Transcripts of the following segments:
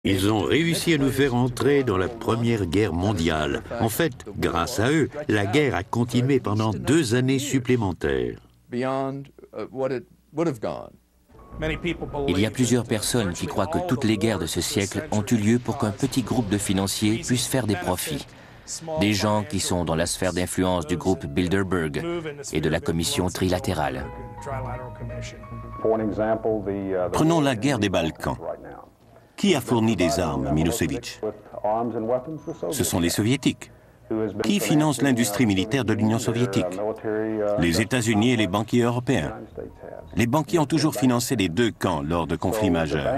Ils ont réussi à nous faire entrer dans la Première Guerre mondiale. En fait, grâce à eux, la guerre a continué pendant 2 années supplémentaires. Il y a plusieurs personnes qui croient que toutes les guerres de ce siècle ont eu lieu pour qu'un petit groupe de financiers puisse faire des profits. Des gens qui sont dans la sphère d'influence du groupe Bilderberg et de la commission trilatérale. Prenons la guerre des Balkans. Qui a fourni des armes à Milosevic? Ce sont les Soviétiques. Qui finance l'industrie militaire de l'Union soviétique? Les États-Unis et les banquiers européens. Les banquiers ont toujours financé les deux camps lors de conflits majeurs.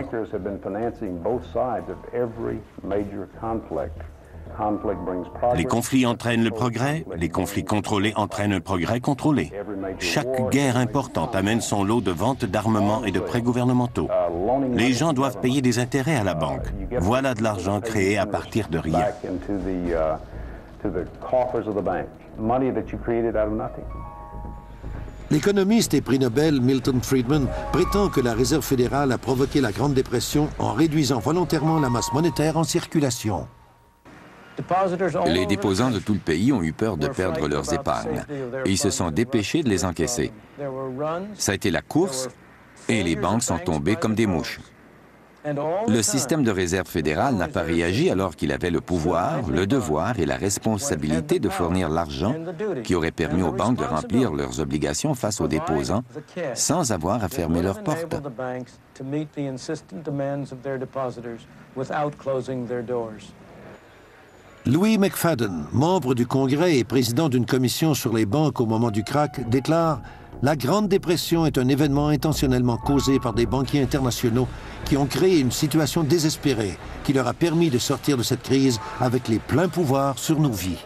Les conflits entraînent le progrès, les conflits contrôlés entraînent un progrès contrôlé. Chaque guerre importante amène son lot de ventes d'armements et de prêts gouvernementaux. Les gens doivent payer des intérêts à la banque. Voilà de l'argent créé à partir de rien. L'économiste et prix Nobel Milton Friedman prétend que la Réserve fédérale a provoqué la Grande Dépression en réduisant volontairement la masse monétaire en circulation. Les déposants de tout le pays ont eu peur de perdre leurs épargnes et ils se sont dépêchés de les encaisser. Ça a été la course et les banques sont tombées comme des mouches. Le système de réserve fédérale n'a pas réagi alors qu'il avait le pouvoir, le devoir et la responsabilité de fournir l'argent qui aurait permis aux banques de remplir leurs obligations face aux déposants sans avoir à fermer leurs portes. Louis McFadden, membre du Congrès et président d'une commission sur les banques au moment du krach, déclare « La Grande Dépression est un événement intentionnellement causé par des banquiers internationaux qui ont créé une situation désespérée qui leur a permis de sortir de cette crise avec les pleins pouvoirs sur nos vies. »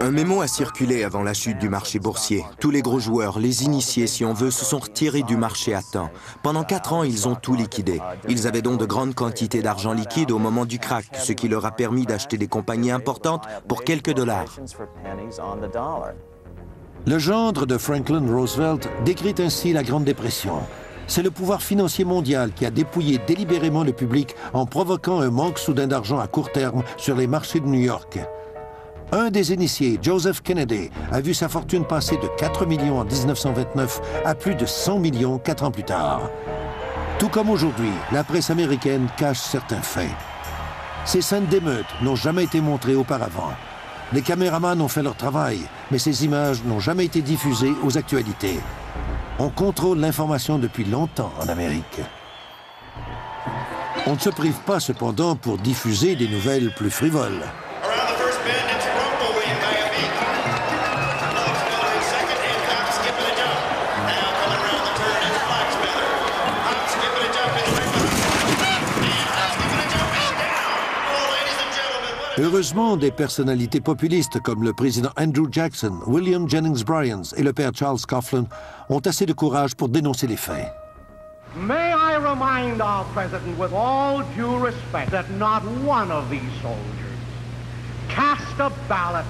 Un mémo a circulé avant la chute du marché boursier. Tous les gros joueurs, les initiés si on veut, se sont retirés du marché à temps. Pendant 4 ans, ils ont tout liquidé. Ils avaient donc de grandes quantités d'argent liquide au moment du krach, ce qui leur a permis d'acheter des compagnies importantes pour quelques dollars. Le gendre de Franklin Roosevelt décrit ainsi la Grande Dépression. C'est le pouvoir financier mondial qui a dépouillé délibérément le public en provoquant un manque soudain d'argent à court terme sur les marchés de New York. Un des initiés, Joseph Kennedy, a vu sa fortune passer de 4 millions en 1929 à plus de 100 millions 4 ans plus tard. Tout comme aujourd'hui, la presse américaine cache certains faits. Ces scènes d'émeutes n'ont jamais été montrées auparavant. Les caméramans ont fait leur travail, mais ces images n'ont jamais été diffusées aux actualités. On contrôle l'information depuis longtemps en Amérique. On ne se prive pas cependant pour diffuser des nouvelles plus frivoles. Heureusement, des personnalités populistes comme le président Andrew Jackson, William Jennings Bryan et le père Charles Coughlin ont assez de courage pour dénoncer les faits. May I remind our president with all due respect that not one of these soldiers cast a ballot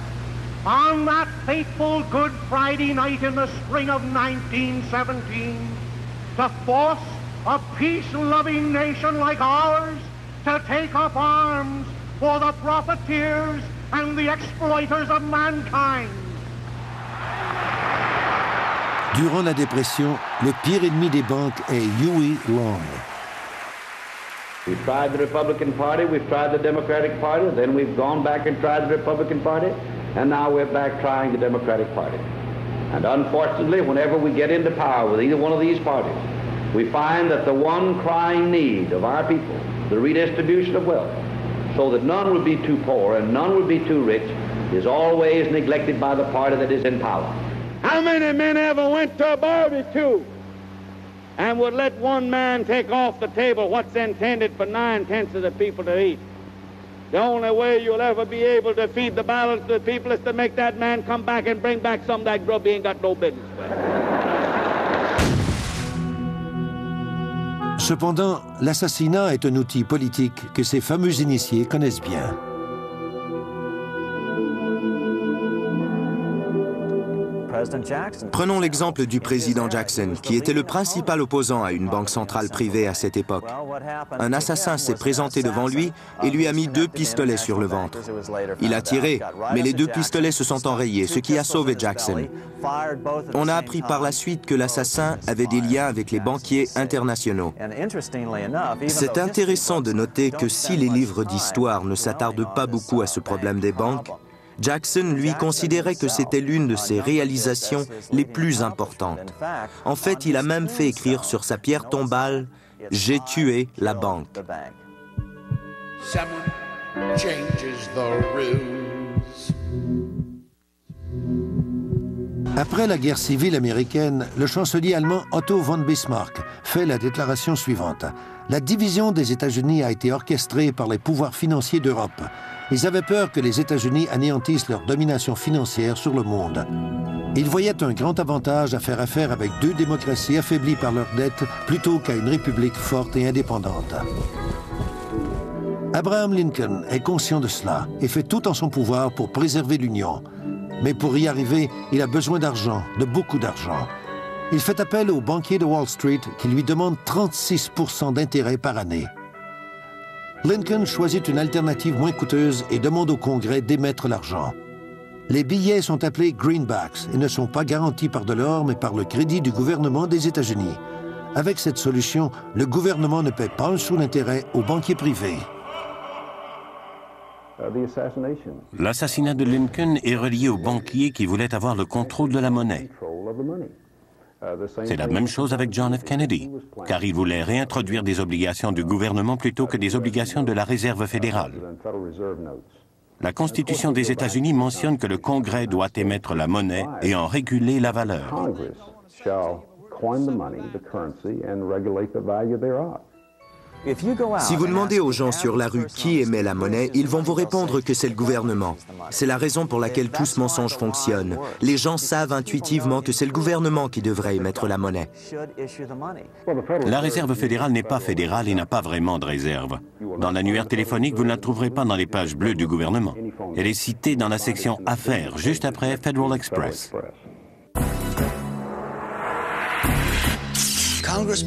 on that fateful Good Friday night in the spring of 1917 to force a peace-loving nation like ours to take up arms for the profiteers and the exploiters of mankind. Durant la dépression, le pire ennemi des banques est Huey Long. We've tried the Republican Party, we've tried the Democratic Party, then we've gone back and tried the Republican Party, and now we're back trying the Democratic Party. And unfortunately, whenever we get into power with either one of these parties, we find that the one crying need of our people, the redistribution of wealth, so that none would be too poor and none would be too rich, is always neglected by the party that is in power. How many men ever went to a barbecue and would let one man take off the table what's intended for 9/10 of the people to eat? The only way you'll ever be able to feed the balance of the people is to make that man come back and bring back some of that grub he ain't got no business with. Cependant, l'assassinat est un outil politique que ces fameux initiés connaissent bien. Prenons l'exemple du président Jackson, qui était le principal opposant à une banque centrale privée à cette époque. Un assassin s'est présenté devant lui et lui a mis 2 pistolets sur le ventre. Il a tiré, mais les 2 pistolets se sont enrayés, ce qui a sauvé Jackson. On a appris par la suite que l'assassin avait des liens avec les banquiers internationaux. C'est intéressant de noter que si les livres d'histoire ne s'attardent pas beaucoup à ce problème des banques, Jackson, lui, considérait que c'était l'une de ses réalisations les plus importantes. En fait, il a même fait écrire sur sa pierre tombale « J'ai tué la banque ». Après la guerre civile américaine, le chancelier allemand Otto von Bismarck fait la déclaration suivante. La division des États-Unis a été orchestrée par les pouvoirs financiers d'Europe. Ils avaient peur que les États-Unis anéantissent leur domination financière sur le monde. Ils voyaient un grand avantage à faire affaire avec 2 démocraties affaiblies par leurs dettes plutôt qu'à une république forte et indépendante. Abraham Lincoln est conscient de cela et fait tout en son pouvoir pour préserver l'Union. Mais pour y arriver, il a besoin d'argent, de beaucoup d'argent. Il fait appel aux banquiers de Wall Street qui lui demandent 36% d'intérêt par année. Lincoln choisit une alternative moins coûteuse et demande au Congrès d'émettre l'argent. Les billets sont appelés greenbacks et ne sont pas garantis par de l'or, mais par le crédit du gouvernement des États-Unis. Avec cette solution, le gouvernement ne paie pas un sou d'intérêt aux banquiers privés. L'assassinat de Lincoln est relié aux banquiers qui voulaient avoir le contrôle de la monnaie. C'est la même chose avec John F. Kennedy, car il voulait réintroduire des obligations du gouvernement plutôt que des obligations de la Réserve fédérale. La Constitution des États-Unis mentionne que le Congrès doit émettre la monnaie et en réguler la valeur. Si vous demandez aux gens sur la rue qui émet la monnaie, ils vont vous répondre que c'est le gouvernement. C'est la raison pour laquelle tout ce mensonge fonctionne. Les gens savent intuitivement que c'est le gouvernement qui devrait émettre la monnaie. La Réserve fédérale n'est pas fédérale et n'a pas vraiment de réserve. Dans l'annuaire téléphonique, vous ne la trouverez pas dans les pages bleues du gouvernement. Elle est citée dans la section Affaires, juste après Federal Express.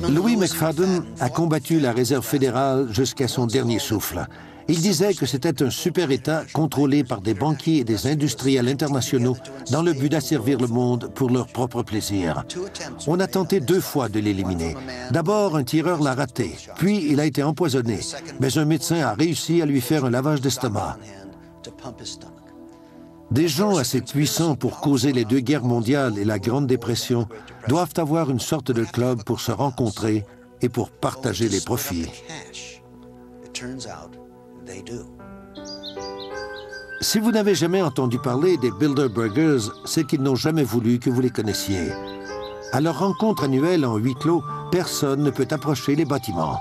Louis McFadden a combattu la Réserve fédérale jusqu'à son dernier souffle. Il disait que c'était un super-État contrôlé par des banquiers et des industriels internationaux dans le but d'asservir le monde pour leur propre plaisir. On a tenté 2 fois de l'éliminer. D'abord, un tireur l'a raté, puis il a été empoisonné, mais un médecin a réussi à lui faire un lavage d'estomac. Des gens assez puissants pour causer les 2 guerres mondiales et la Grande Dépression doivent avoir une sorte de club pour se rencontrer et pour partager les profits. Si vous n'avez jamais entendu parler des Bilderbergers, c'est qu'ils n'ont jamais voulu que vous les connaissiez. À leur rencontre annuelle en huis clos, personne ne peut approcher les bâtiments.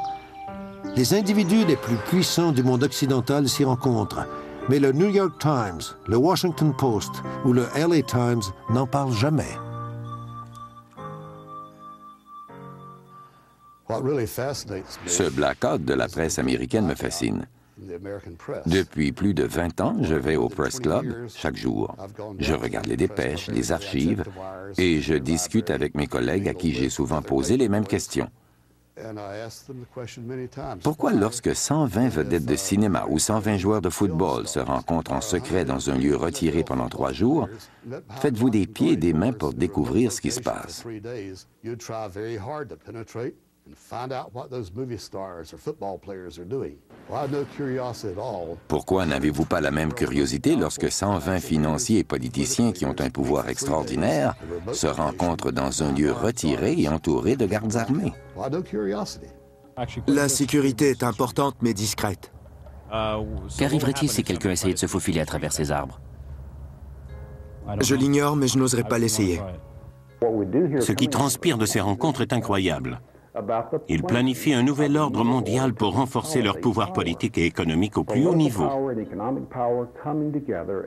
Les individus les plus puissants du monde occidental s'y rencontrent. Mais le New York Times, le Washington Post ou le LA Times n'en parlent jamais. Ce blackout de la presse américaine me fascine. Depuis plus de 20 ans, je vais au Press Club chaque jour. Je regarde les dépêches, les archives, et je discute avec mes collègues à qui j'ai souvent posé les mêmes questions. Pourquoi lorsque 120 vedettes de cinéma ou 120 joueurs de football se rencontrent en secret dans un lieu retiré pendant 3 jours, faites-vous des pieds et des mains pour découvrir ce qui se passe? Pourquoi n'avez-vous pas la même curiosité lorsque 120 financiers et politiciens qui ont un pouvoir extraordinaire se rencontrent dans un lieu retiré et entouré de gardes armés? La sécurité est importante mais discrète. Qu'arriverait-il si quelqu'un essayait de se faufiler à travers ces arbres? Je l'ignore, mais je n'oserais pas l'essayer. Ce qui transpire de ces rencontres est incroyable. Ils planifient un nouvel ordre mondial pour renforcer leur pouvoir politique et économique au plus haut niveau.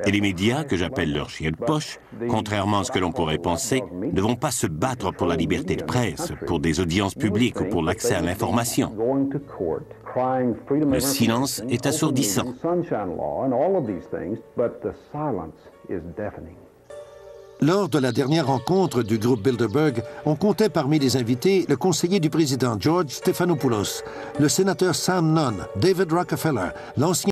Et les médias, que j'appelle leurs chiens de poche, contrairement à ce que l'on pourrait penser, ne vont pas se battre pour la liberté de presse, pour des audiences publiques ou pour l'accès à l'information. Le silence est assourdissant. Lors de la dernière rencontre du groupe Bilderberg, on comptait parmi les invités le conseiller du président George Stephanopoulos, le sénateur Sam Nunn, David Rockefeller, l'ancien